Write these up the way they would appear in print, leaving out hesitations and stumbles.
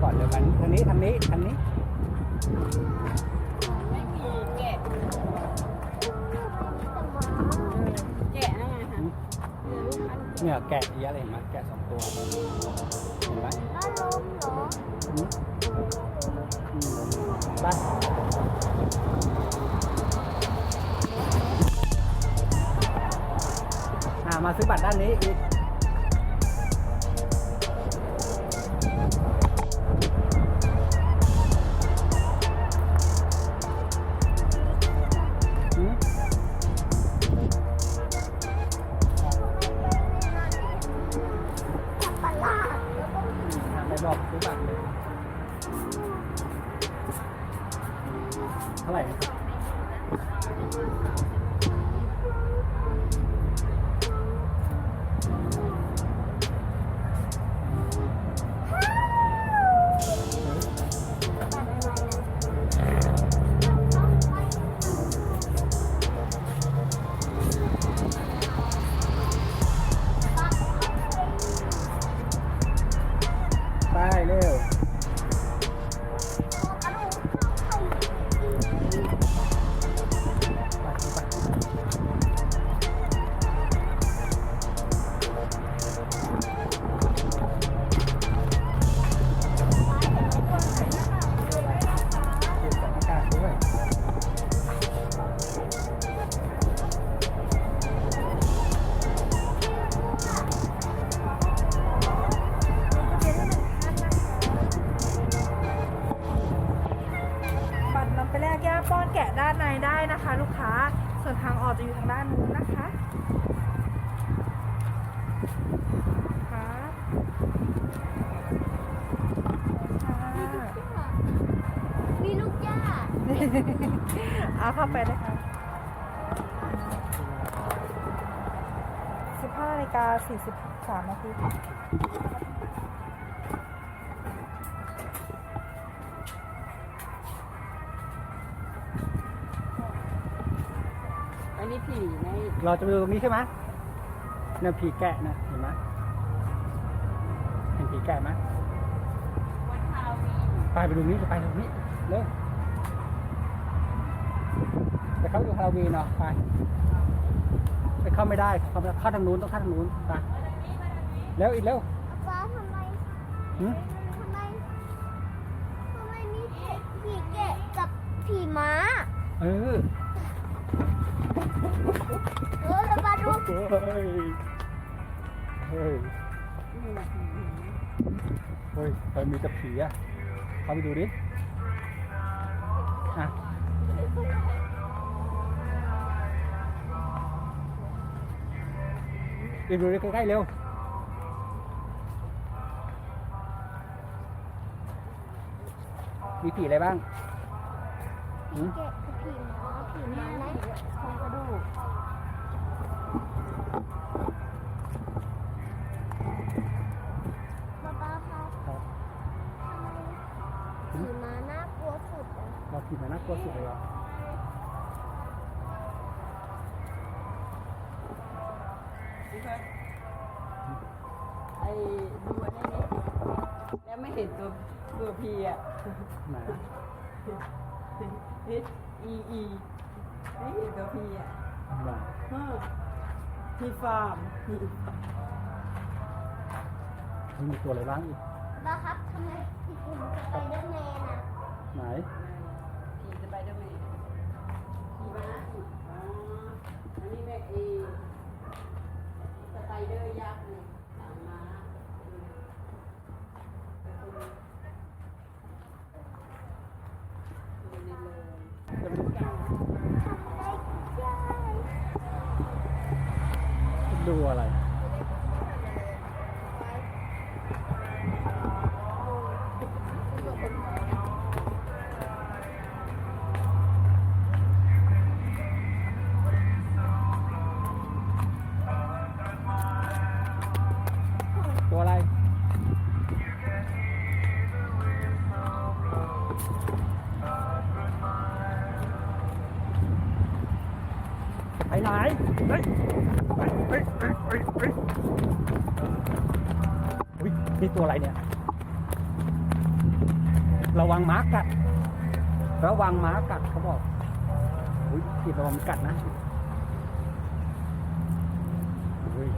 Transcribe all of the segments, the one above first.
ก่อนเดี๋ยวทางนี้ไม่มีแกะแกะนั่นไงคะเนี่ยแกะเยอะเลยเห็นไหมแกะ2 ตัวเห็นไหม แล้วลมเหรอ ไปมาซื้อบัตรด้านนี้อีกปลาแล้วก็ไปบอกซื้อบัตรเลยเท่าไหร่ไปเร็วบัตรนำไปแลกย่าป้อนแกะด้านในได้นะคะ ลูกค้าส่วนทางออกจะอยู่ทางด้านนู้นนะคะครับมีลูกหญ้า เอาเข้าไปเลยค่ะ15:43 นาทีค่ะ อันนี้ผีใน เราจะไปดูตรงนี้ใช่ไหมเนี่ยผีแกะนะเห็นไหมเห็นผีแกะไหม วัดฮาโลวีน ไปดูนี้ไปตรงนี้เร็วไปเข้าดูฮาโลวีนเนาะไปเข้าไม่ได้เข้าทางนู้นต้องเข้าทางนู้นไปเร็วอีกเร็ว ฟ้าทำไม หืม ทำไมมีผีแกะกับผีม้า เออ เรามาดู เฮ้ยมีแต่ผีอะเข้าไปดูดิอ่ะไปดูใกล้ๆเร็วมีผีอะไรบ้าง ผีแกะกับผีม้าไหนของกระดูกป้าคะทำไมผีม้าน่ากลัวสุดเลย เราผีมันน่ากลัวสุดเลยเหรอ ไอ้ดูอันนี้แล้วไม่เห็นตัวพีอ่ะ ไหน อีไม่เห็นตัวพีอ่ะ ไหน พีฟาร์ม มีตัวอะไรบ้างอีก ป้าครับทำไมผีถึงสไปเดอร์แมนอ่ะ ไหน ผีสไปเดอร์แมนผีม้าอ๋ออันนี้แม่สไปเดอร์ยักษ์เนี่ยหางม้าจะไปดูดูอะไรตัวอะไรไปไหนเฮ้ยอุ๊ยนี่ตัวอะไรเนี่ย ระวังหมากัดระวังหมากัดเขาบอกอุ้ยอิดระวังมันกัดนะอุ้ย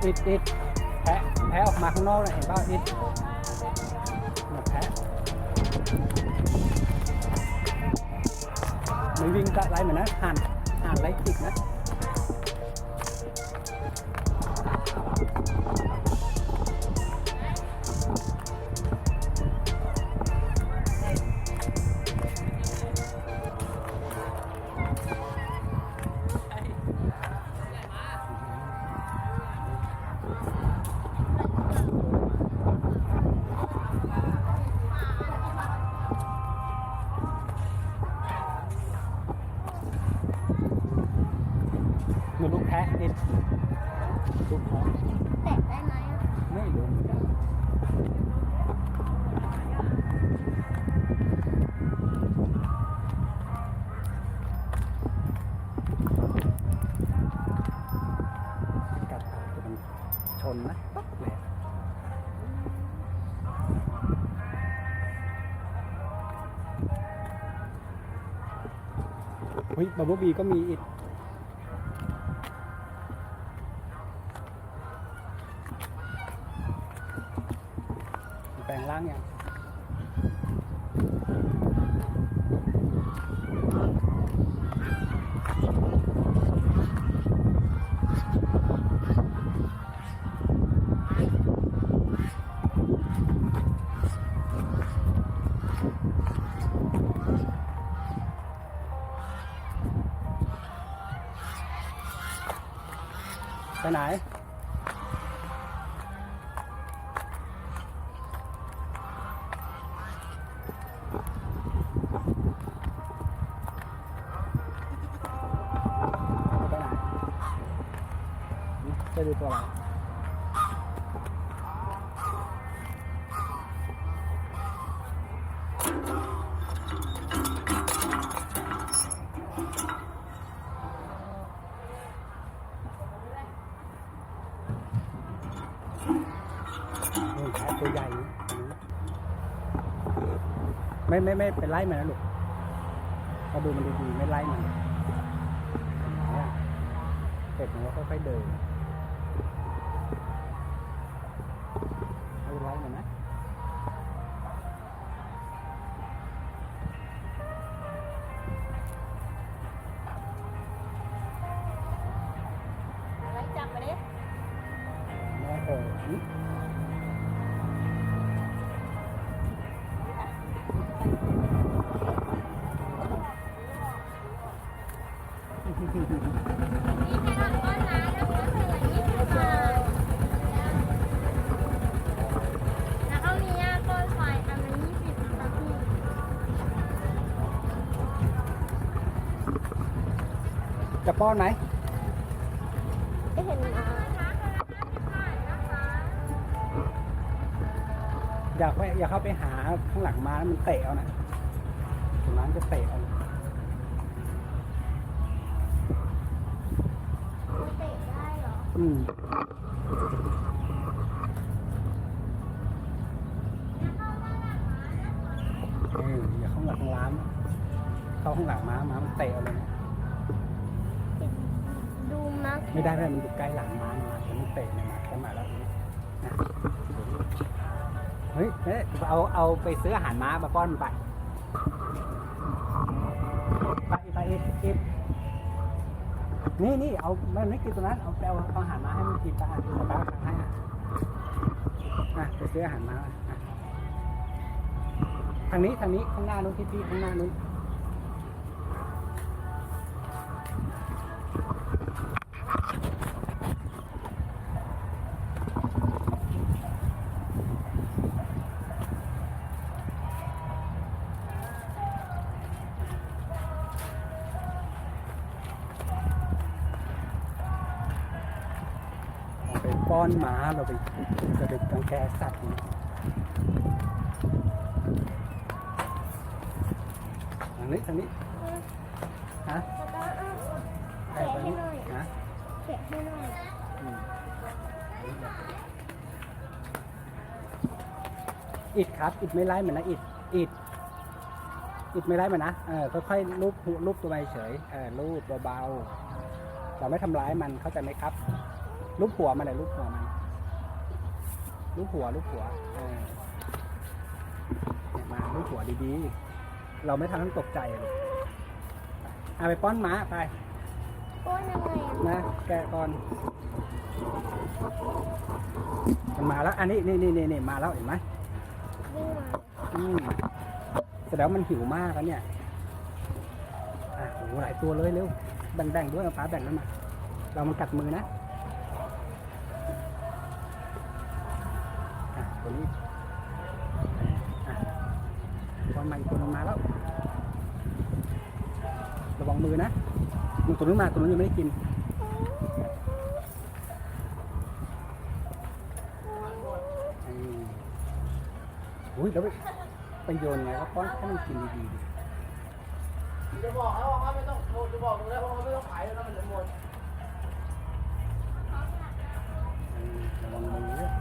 อิดแพะออกมาข้างนอกเลยเห็นป่าวอิดแพะไม่วิ่งกัดไรเหมือนนะห่านไรจิกนะเหมือนลูกแพะอิดลูกแพะ แตะได้ไหมอะ ไม่รู้เหมือนกันกัดตาจะมันชนนะปั๊บเลยเฮ้ยบับเบิ้ลบีก็มีอิดแปลงร่างยังไปไหนจะดูตัวอะไรแผลตัวใหญ่ไม่เป็นไล่มันนะลูกเราดูมันดีๆไม่ไล่มันเนี่ยเป็ดมันก็ค่อยๆเดินไม่ไล่มันนะอะไรจับไปดิ แม่ ป้อนไหม ไม่เห็นม้า อย่าเข้าไปหาข้างหลังม้ามันเตะเอานะถึงม้ามันจะเตะเอา มันเตะได้เหรอ อืมอย่าเข้าหลังร้านเข้าข้างหลังม้ามันเตะเอาเลยนะ ดูม้า ไม่ได้มันอยู่ใกล้หลังม้ามันเตะเนี่ยมาเข้ามาแล้วนะเฮ้ยเอาไปซื้ออาหารม้ามาป้อนมันไปอีกนี่เอามันไม่กินตัวนั้นเอาอาหารม้าให้มันกินไปป้าทำให้ไปซื้ออาหารม้าทางนี้ข้างหน้านู้นพี่ข้างหน้านู้นไปป้อนหมาเราไปรังแกสัตว์ทางนี้ฮะ แกะให้หน่อย ฮะ แกะให้หน่อย อิดครับอิดไม่ไล่เหมือนนะอิดไม่ไล่เหมือนนะค่อยๆลูบตัวไปเฉยลูบเบาๆเราไม่ทำร้ายมันเข้าใจไหมครับลูบหัวมันเลยลูบหัวมันลูบหัวมาลูบหัวดีๆเราไม่ทำให้มันตกใจเลยไปป้อนม้าไป ป้อนยังไงอ่ะ นะแกะก่อนมันมาแล้วอันนี้นี่มาแล้วเห็นไหม วิ่งมา แสดงว่ามันหิวมากแล้วเนี่ยโอ้โหหลายตัวเลยเร็วแบ่งด้วยป้าแบ่งแล้วมาเรามันกัดมือนะตัวนี้ตอนใหม่ตัวนึงมาแล้วระวังมือนะตัวนู้นมาตัวนู้นยังไม่ได้กินอุ้ยแล้วไปโยนไงว่าป้อนให้มันกินดีๆ จะบอกแล้วว่าไม่ต้องจะบอกแล้วว่าไม่ต้องขายแล้วมันจะหมด ระวังมือด้วย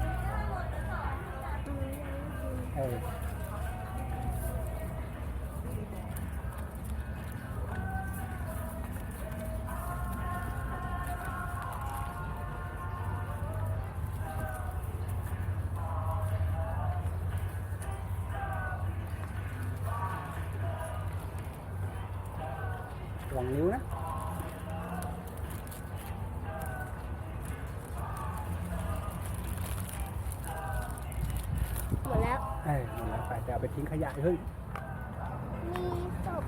ระวังนิ้วนะหมดแล้ว หมดแล้วไปจะเอาไปทิ้งขยะเฮ้ย มีศพ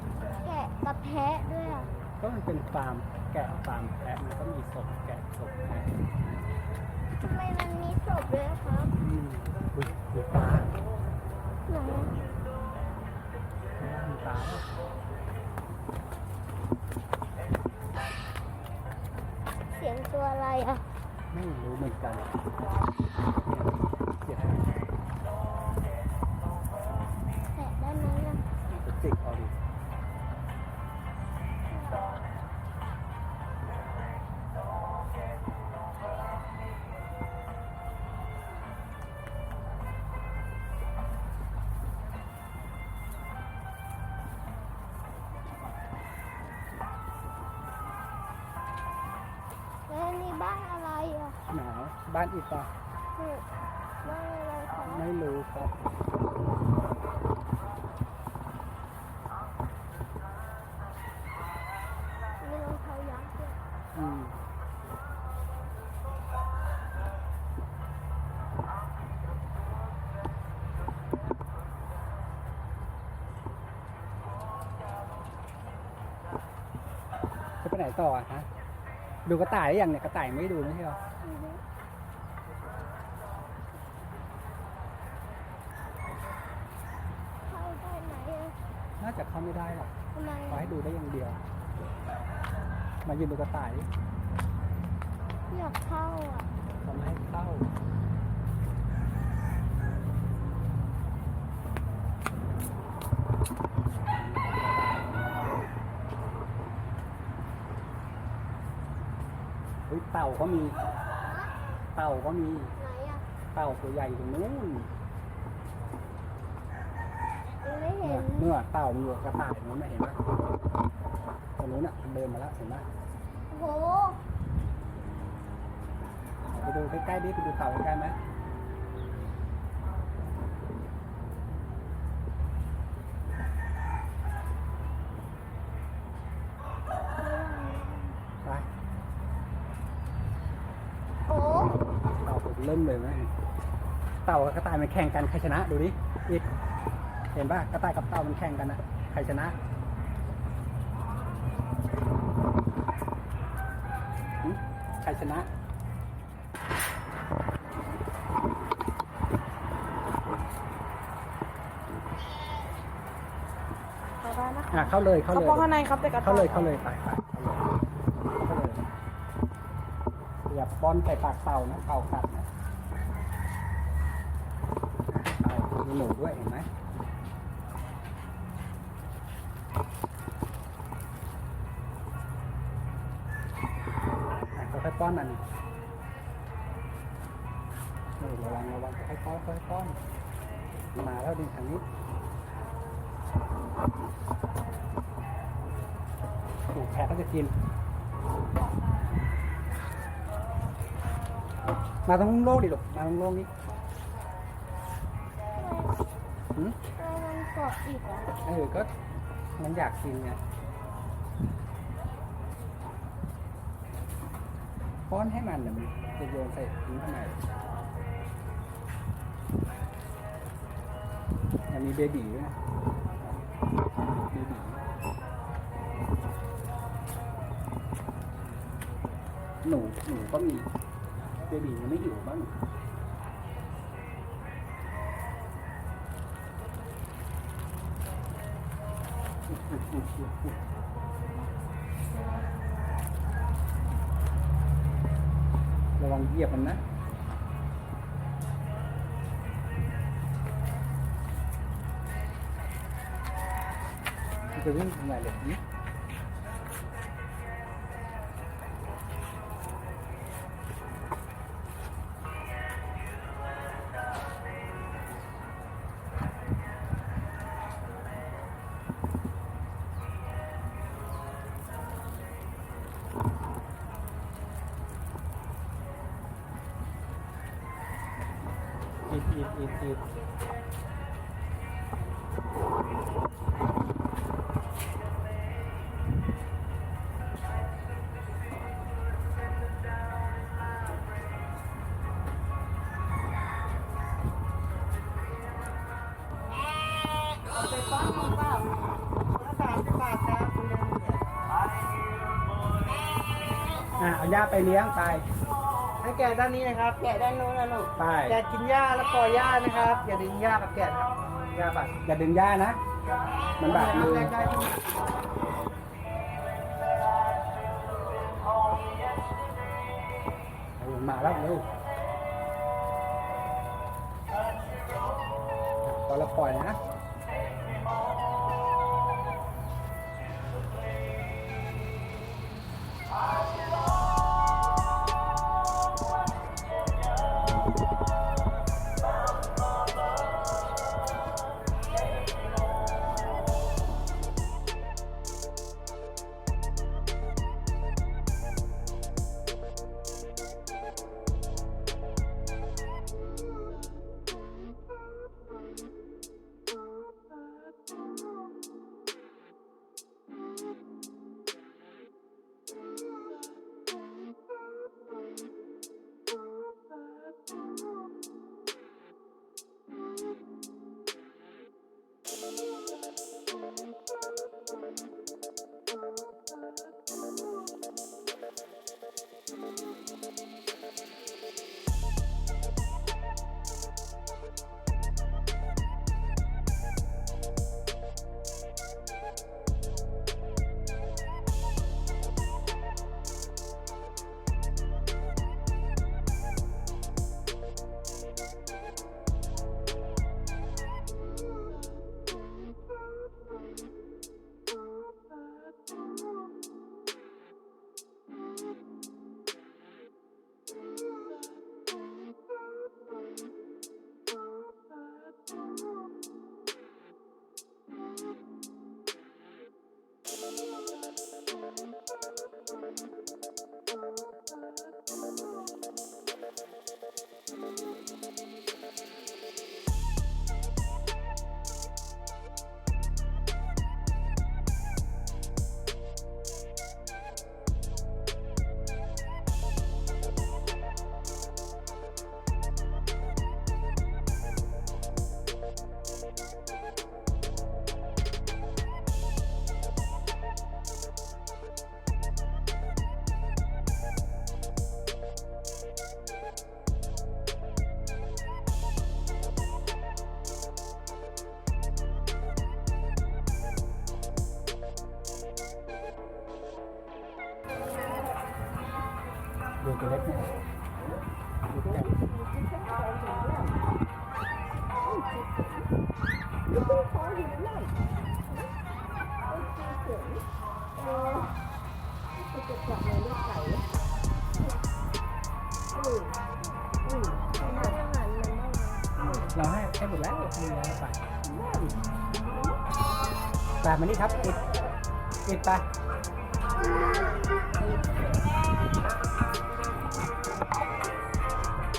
แกะกับแพะด้วยอ่ะ ก็มันเป็นฟาร์มแกะฟาร์มแพะมันก็มีศพแกะศพแพะ ทำไมมันมีศพด้วยครับ ดูปลา หนู ดูปลา เสียงตัวอะไรอ่ะ ไม่รู้เหมือนกันเจ็บ แกะได้ไหมอ่ะ จะจิกเอาดิแล้วนี่บ้านอะไรอ่ะ หนาวบ้านอิดป่ะ นี่บ้านอะไรครับ ไม่รู้ครับ มีรองเท้ายักษ์ด้วย จะไปไหนต่อฮะดูกระต่ายหรือยังเนี่ยกระต่ายไม่ดูไม่ใช่หรอ อือฮึเข้าได้ไหมอ่ะ น่าจะเข้าไม่ได้หรอก ทำไม ขอให้ดูได้อย่างเดียว มายืนดูกระต่ายดิ อยากเข้าอ่ะ เขาไม่ให้เข้าเฮ้ยเต่าก็มี เต่าก็มี ไหนอ่ะ เต่าตัวใหญ่ตรงนู้น ไม่เห็น เมื่อเต่ามันอยู่กับกระต่ายมันไม่เห็นไหมตรงนู้นน่ะมันเดินมาแล้วเห็นไหม โอ้โห ไปดูใกล้ๆดิไปดูเต่าใกล้ๆไหมไป โอ้ เต่าผมเริ่มเลยไหมเต่ากับกระต่ายมันแข่งกันใครชนะดูดิอีกเห็นป่ะกระต่ายกับเต่ามันแข่งกันอะใครชนะหึใครชนะ เข้าได้นะคะ เข้าเลยเข้าเลย เข้าข้างในครับแต่กระต่าย เข้าเลยเข้าเลยไปไปเข้าเลยอย่าป้อนใส่ปากเต่านะเต่ากัดนะเต่ามีหนูด้วยเห็นไหมค่อยๆป้อนมันระวังระวังค่อยๆป้อนค่อยๆป้อนมาแล้วดึงทางนี้ถูกแพะก็จะกินมาตรงโลกดิลูกมาตรงโลกนี้หืม ทำไมมันเกาะอีกอ่ะ ก็มันอยากกินไงป้อนให้มันเดี๋ยวมันจะโยนใส่ทิ้งทำไมยังมีเบบีด้วยนะเบบีหนูก็มีเบบียังไม่หิวบ้างระวังเหยียบมันนะมันจะวิ่งทำไมเลยนี่อีดไปป้อนมันเปล่า เอาหญ้าไปเลี้ยงไป ให้แกะด้านนี้นะครับ แกะด้านโน้นนะลูก ไป แกะกินหญ้าแล้วปล่อยหญ้านะครับ อย่าดึงหญ้ากับแกะนะครับหญ้าบาด อย่าดึงหญ้านะ มันบาดมือ แรกได้ที่ มาแล้วเร็วพอเราปล่อยนะ ดูตัวเล็กเนี่ยดูแกะเราให้หมดแล้วมีอะไรไปไปมานี่ครับอิดไป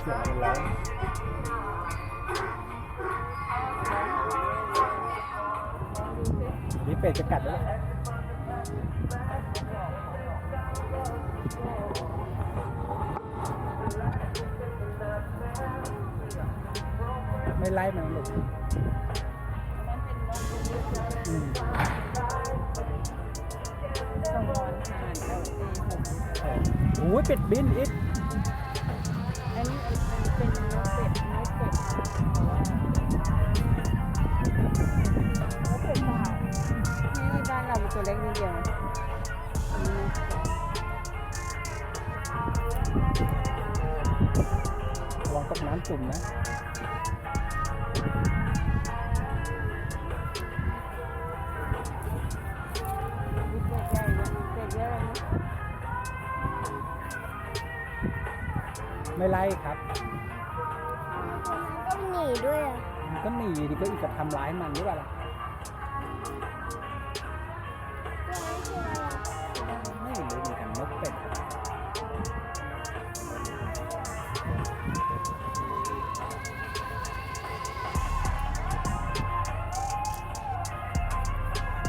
เสียงมันร้องนี่เป็ดจะกัดแล้วไม่ไล่มันหรอกต้องนอนทานเอาตี6 โอ้ยเป็ดบินอิด อันนี้มันเป็นนกเป็ดนี่บ้านเราเป็นตัวเล็กนิดเดียวอันนี้ ระวังตกน้ำจุ่มนะไม่ไล่ครับ ต้องหนีด้วยอ่ะ มันก็หนีดิก็อีกกับทำร้ายมันหรือเปล่าล่ะไม่รู้เหมือนกันนกเป็ด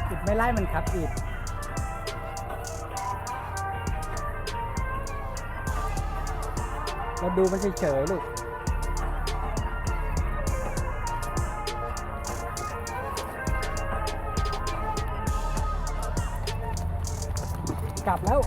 อิดไม่ไล่มันครับอิดเราดูมันเฉยๆลูกกลับแล้ว